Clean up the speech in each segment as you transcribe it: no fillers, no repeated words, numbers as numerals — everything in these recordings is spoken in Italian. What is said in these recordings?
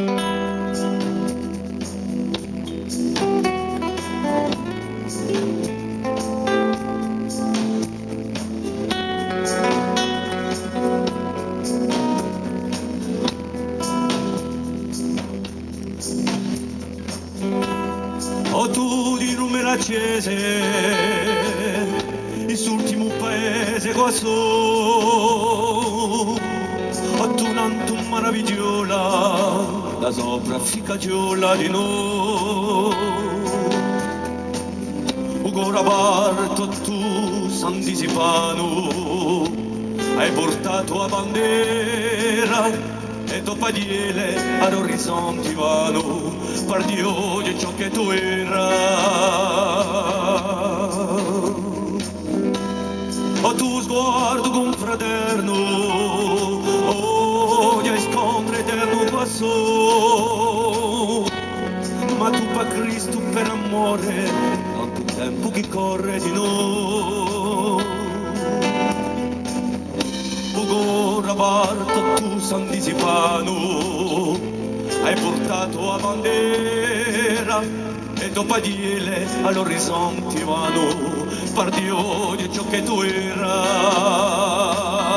O tu di numero accese, quest'ultimo paese qua su, o tu nanto maravigliola, la sopra ficcagiola di noi. Ugora parto tu, San Disipano, hai portato la bandera, e dopo diele all'orizzonte vanno, per Dio di ciò che tu era. O tu sguardo con fraterno, oh, di scontro eterno passò, ma tu per Cristo, per amore, tanto tempo che corre di noi. Ugora parto tu, San Disipano, hai portato la bandera e dopo diele all'orizzonte vanno, per Dio di ciò che tu era.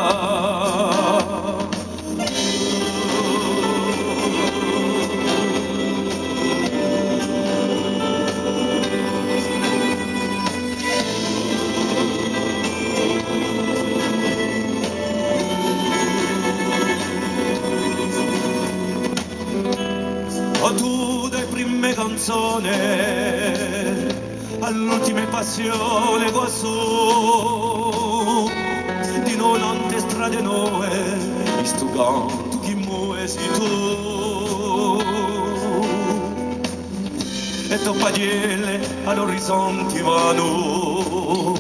O tu dai prime canzoni all'ultima passione qua su, di noi tante strade nuove, sto canto chi muove sei tu. E dopo diele all'orizzonte vanno,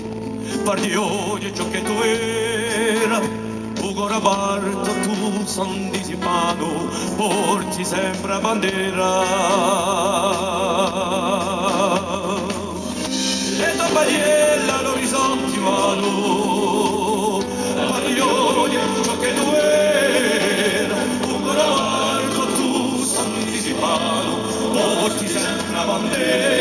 per Dio di ciò che tu era. Ugora parto tu, San Disipano, porti sempre bandera. E dopo diella all'orizzonte vanno, per Dio di ciò che tu era. Ugora parto tu, San Disipano, porti sempre bandera.